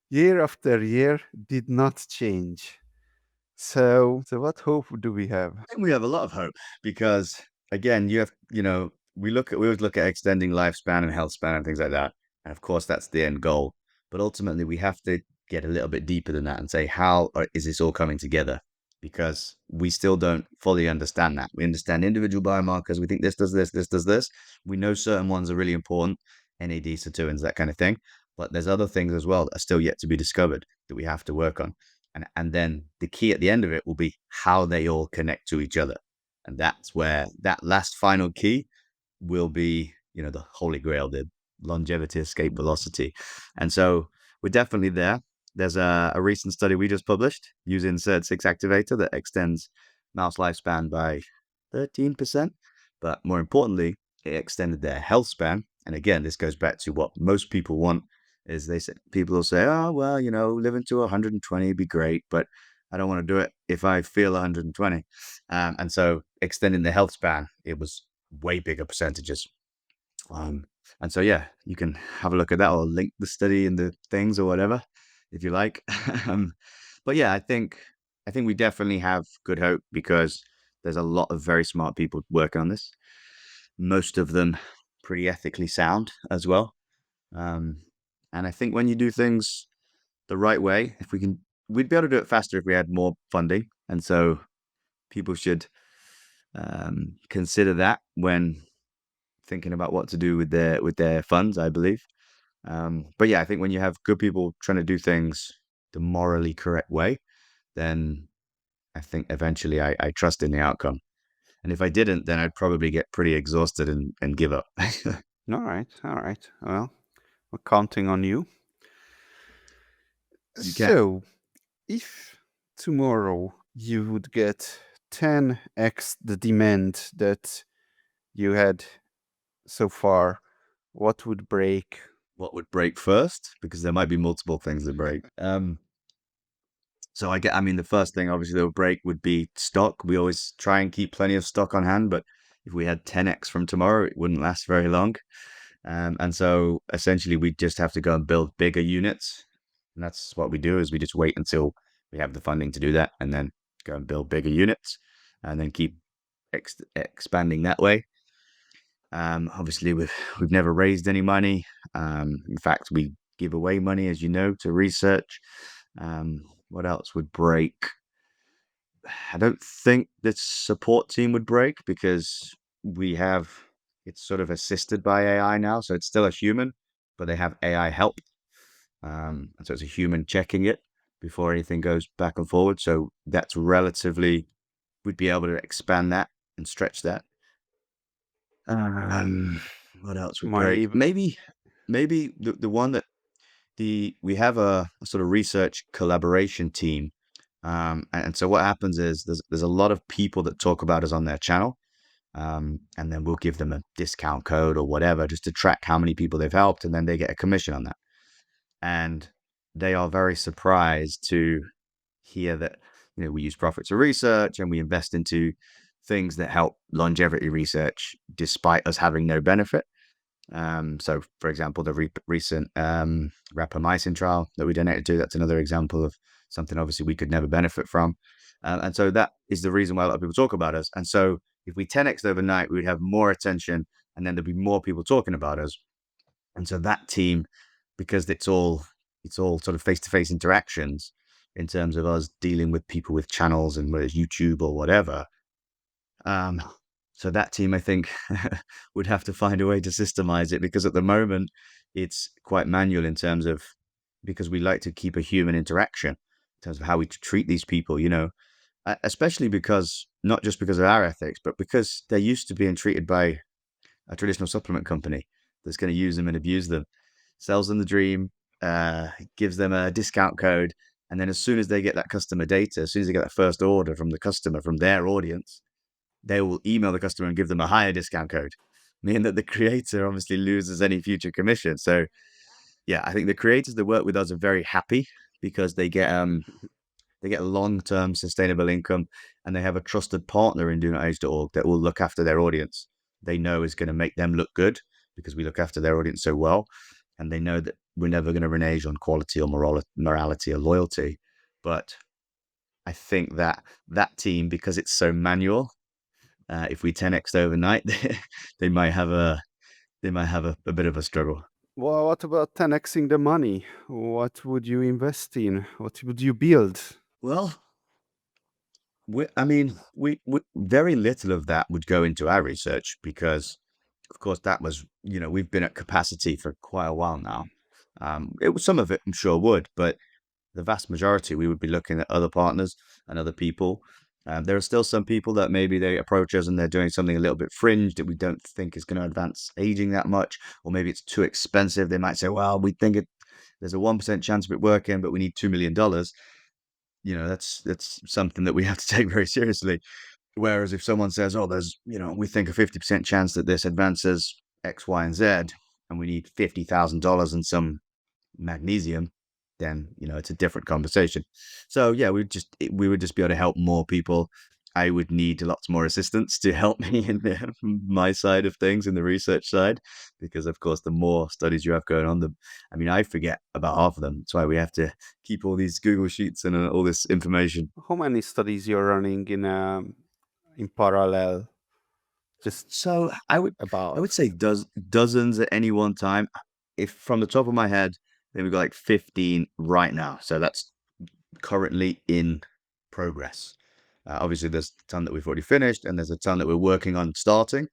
year after year, did not change. So what hope do we have?
I think we have a lot of hope because again, we always look at extending lifespan and health span and things like that. And of course that's the end goal. But ultimately we have to get a little bit deeper than that and say, is this all coming together? because we still don't fully understand that. We understand individual biomarkers. We think this does this, this does this. We know certain ones are really important, NAD, sirtuins, that kind of thing. But there's other things as well that are still yet to be discovered that we have to work on. And then the key at the end of it will be how they all connect to each other. And that's where that last final key will be, the holy grail, the longevity escape velocity. And so we're definitely there. There's a recent study we just published using SIRT6 activator that extends mouse lifespan by 13%. But more importantly, it extended their health span. And again, this goes back to what most people want is they say, people will say, oh, well, living to 120 would be great, but I don't want to do it if I feel 120. And so extending the health span, it was way bigger percentages. Um, and so, yeah, you can have a look at that or link the study in the things or whatever, if you like. um, but yeah, I think we definitely have good hope because there's a lot of very smart people working on this. Most of them pretty ethically sound as well. Um, and I think when you do things the right way, we'd be able to do it faster if we had more funding. And so people should consider that when thinking about what to do with their funds, I believe. But yeah, I think when you have good people trying to do things the morally correct way, then I think eventually I trust in the outcome. And if I didn't, then I'd probably get pretty exhausted and give up.
All right, all right. Well, we're counting on you.
You can.
So, if tomorrow you would get 10x the demand that you had so far, what would break?
What would break first? Because there might be multiple things that break. So I mean, the first thing obviously that would break would be stock. We always try and keep plenty of stock on hand, but if we had 10x from tomorrow, it wouldn't last very long. And so essentially we just have to go and build bigger units. And that's what we do is we just wait until we have the funding to do that and then go and build bigger units and then keep expanding that way. Obviously we've never raised any money. In fact, we give away money, as you know, to research. What else would break? I don't think the support team would break because we have it's sort of assisted by AI now, so it's still a human, but they have AI help. And so it's a human checking it before anything goes back and forward. So that's relatively we'd be able to expand that and stretch that. Um, what else would
My
break?
ev-
Maybe the one that the we have a sort of research collaboration team. And so what happens is there's a lot of people that talk about us on their channel. And then we'll give them a discount code or whatever just to track how many people they've helped, and then they get a commission on that. And they are very surprised to hear that we use profit to research and we invest into things that help longevity research despite us having no benefit. So, for example, the recent rapamycin trial that we donated to, that's another example of something obviously we could never benefit from. And so that is the reason why a lot of people talk about us. And so if we 10x overnight, we would have more attention and then there'd be more people talking about us. And so that team, because it's all sort of face-to-face interactions in terms of us dealing with people with channels and whether it's YouTube or whatever, um, so that team, I think, would have to find a way to systemize it because at the moment it's quite manual in terms of because we like to keep a human interaction in terms of how we treat these people, especially because not just because of our ethics, but because they're used to being treated by a traditional supplement company that's going to use them and abuse them, sells them the dream, gives them a discount code, and then as soon as they get that customer data, as soon as they get that first order from the customer from their audience, they will email the customer and give them a higher discount code, meaning that the creator obviously loses any future commission. So yeah, I think the creators that work with us are very happy because they get long-term sustainable income and they have a trusted partner in DoNotAge.org that will look after their audience. They know is going to make them look good because we look after their audience so well. And they know that we're never going to renege on quality or morality or loyalty. But I think that that team, because it's so manual, if we 10x overnight, they might have a bit of a struggle.
well, what about 10xing the money? What would you invest in? What would you build?
Well, I mean, we very little of that would go into our research because, of course, that was, we've been at capacity for quite a while now. Some of it, I'm sure, would, but the vast majority, we would be looking at other partners and other people. There are still some people that maybe they approach us and they're doing something a little bit fringe that we don't think is going to advance aging that much, or maybe it's too expensive. They might say, well, we think there's a 1% chance of it working, but we need $2 million. That's something that we have to take very seriously. Whereas if someone says, oh, we think a 50% chance that this advances X, Y, and Z, and we need $50,000 and some magnesium, then it's a different conversation. So yeah, we would just be able to help more people. I would need lots more assistance to help me in my side of things, in the research side, because of course the more studies you have going on, I forget about half of them. That's why we have to keep all these Google sheets and all this information.
How many studies you're running in parallel? Just
So I would
about.
say dozens at any one time. If from the top of my head, then we've got like 15 right now. So that's currently in progress. Obviously, there's a ton that we've already finished, and there's a ton that we're working on starting.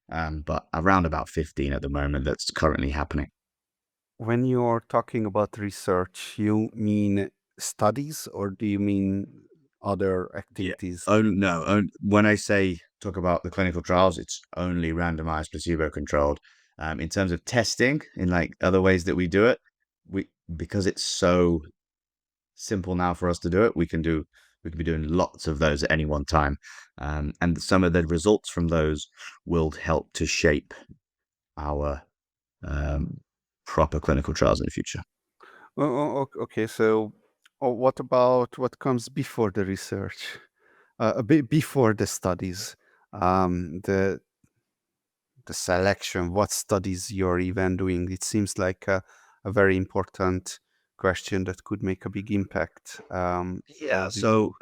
But around about 15 at the moment that's currently happening.
When you're talking about research, you mean studies or do you mean other
Yeah.
activities?
Oh no. When I say talk about the clinical trials, it's only randomized, placebo controlled. In terms of testing, in like other ways that we do it, we because it's so simple now for us to do it. We can be doing lots of those at any one time, and some of the results from those will help to shape our um, proper clinical trials in the future.
Okay, so what about what comes before the research? Before the studies, the selection, what studies you're even doing. It seems like a very important question that could make a big impact.
Yeah.
Do you,
So,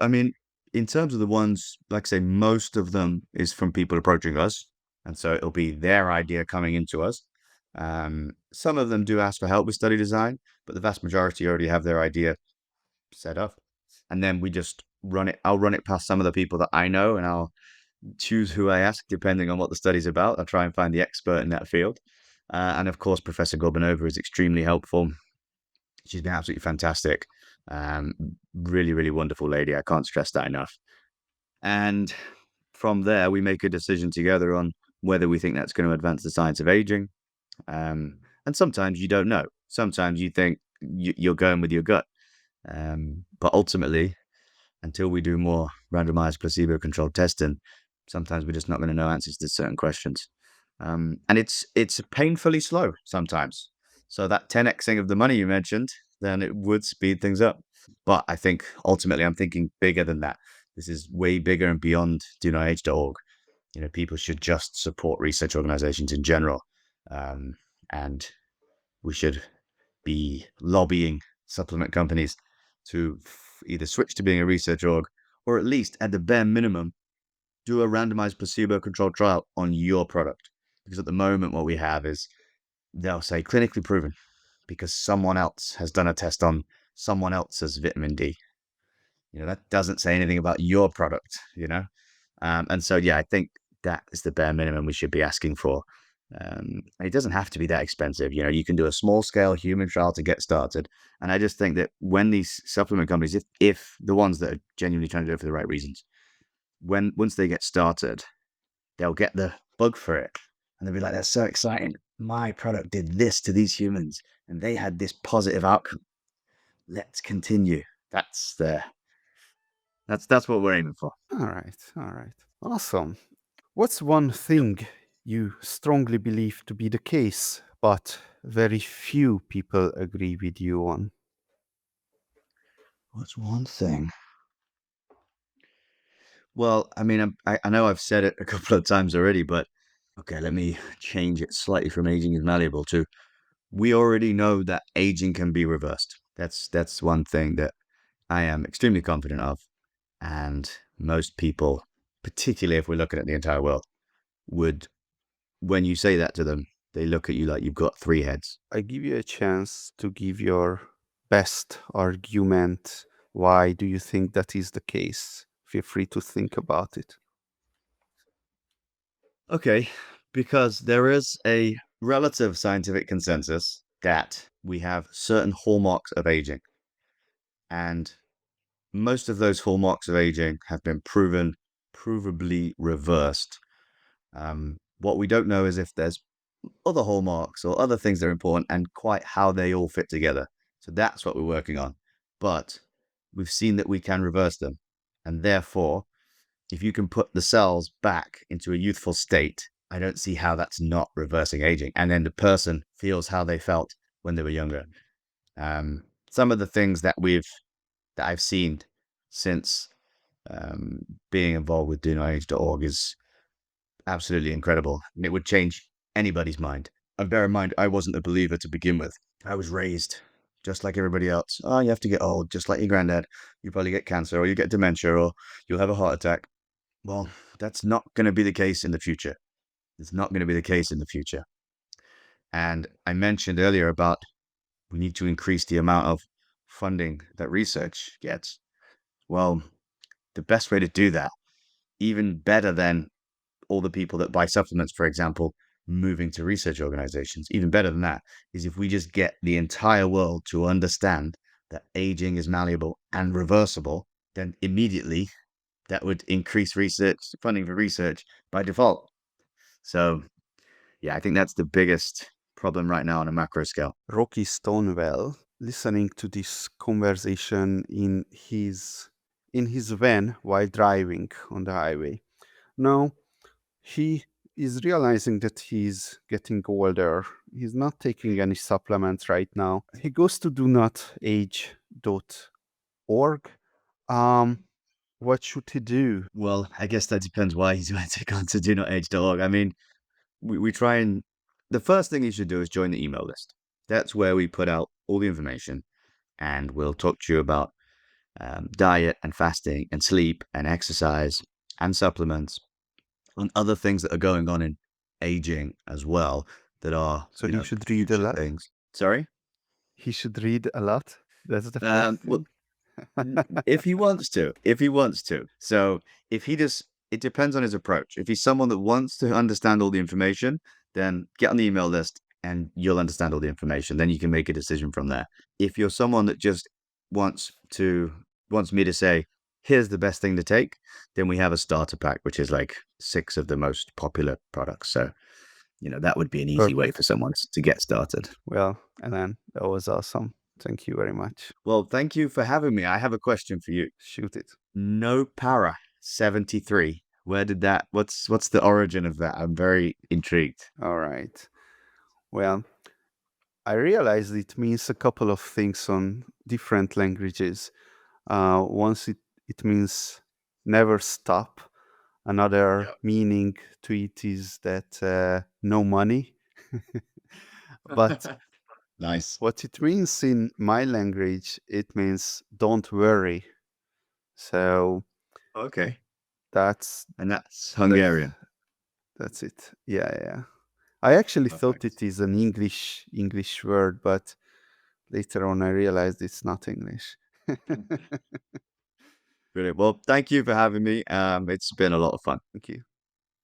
in terms of the ones, like I say, most of them is from people approaching us. And so it'll be their idea coming into us. Some of them do ask for help with study design, but the vast majority already have their idea set up. And then we just run it. I'll run it past some of the people that I know, and I'll choose who I ask depending on what the study's about. I'll try and find the expert in that field. And of course, Professor Gorbanova is extremely helpful. She's been absolutely fantastic. Um, Really, really wonderful lady. I can't stress that enough. And from there, we make a decision together on whether we think that's going to advance the science of aging. And sometimes you don't know. Sometimes you think you're going with your gut. But ultimately, until we do more randomized placebo controlled testing, sometimes we're just not going to know answers to certain questions. And it's painfully slow sometimes. So that 10xing of the money you mentioned, then it would speed things up. But I think ultimately I'm thinking bigger than that. This is way bigger and beyond DoNotAge.org. People should just support research organizations in general. Um, and we should be lobbying supplement companies to either switch to being a research org or at least at the bare minimum do a randomized placebo controlled trial on your product. Because at the moment, what we have is they'll say clinically proven because someone else has done a test on someone else's vitamin D. That doesn't say anything about your product. And so, yeah, I think that is the bare minimum we should be asking for. It doesn't have to be that expensive. You can do a small scale human trial to get started. And I just think that when these supplement companies, if the ones that are genuinely trying to do it for the right reasons, once they get started, they'll get the bug for it, and they'll be like, "That's so exciting! My product did this to these humans, and they had this positive outcome. Let's continue." That's what we're aiming for.
all right, awesome. What's one thing you strongly believe to be the case, but very few people agree with you on?
What's one thing? Well, I know I've said it a couple of times already, but okay, let me change it slightly from aging is malleable to we already know that aging can be reversed. That's one thing that I am extremely confident of, and most people, particularly if we're looking at the entire world, would when you say that to them, they look at you like you've got three heads.
I give you a chance to give your best argument. Why do you think that is the case? feel free to think about it.
Okay, because there is a relative scientific consensus that we have certain hallmarks of aging, and most of those hallmarks of aging have been provably reversed. What we don't know is if there's other hallmarks or other things that are important and quite how they all fit together. So that's what we're working on. But we've seen that we can reverse them. And therefore, if you can put the cells back into a youthful state, I don't see how that's not reversing aging. And then the person feels how they felt when they were younger. Some of the things that I've seen since um, being involved with DoNotAge.org is absolutely incredible. And it would change anybody's mind. And bear in mind, I wasn't a believer to begin with. I was raised just like everybody else. Oh, you have to get old, just like your granddad. You probably get cancer, or you get dementia, or you'll have a heart attack. Well, that's not going to be the case in the future. It's not going to be the case in the future. And I mentioned earlier about we need to increase the amount of funding that research gets. Well, the best way to do that, even better than all the people that buy supplements, for example, moving to research organizations, even better than that, is if we just get the entire world to understand that aging is malleable and reversible, then immediately that would increase research funding for research by default. So, yeah, I think that's the biggest problem right now on a macro scale.
Rocky Stonewell, listening to this conversation in his van while driving on the highway. Now he is realizing that he's getting older. He's not taking any supplements right now. He goes to DoNotAge.org. Um, what should he do?
Well, I guess that depends why he's going to go to DoNotAge.org. I mean, we try and the first thing you should do is join the email list. That's where we put out all the information and we'll talk to you about diet and fasting and sleep and exercise and supplements and other things that are going on in aging as well that are,
So he should read a
future
lot.
things. Sorry?
He should read a lot. That's the first
Well,
thing.
if he wants to, if he wants to. So if he just, it depends on his approach. If he's someone that wants to understand all the information, then get on the email list and you'll understand all the information. Then you can make a decision from there. If you're someone that just wants to, wants me to say, here's the best thing to take, then we have a starter pack, which is like 6 of the most popular products. So, that would be an easy way
Perfect.
for someone to get started.
Well, and then that was awesome. Thank you very much.
Well, thank you for having me. I have a question for you.
Shoot it.
No para 73. Where did that what's the origin of that? I'm very intrigued.
All right. Well, I realized it means a couple of things on different languages. Once it means never stop. Another
Yeah.
meaning to it is that no money. But
Nice.
what it means in my language, it means don't worry. So
Okay.
that's
And that's
the,
Hungarian.
that's it. Yeah, yeah. I actually thought
Perfect.
it is an English word, but later on I realized it's not English.
Brilliant. Well, thank you for having me. It's been a lot of fun.
Thank you.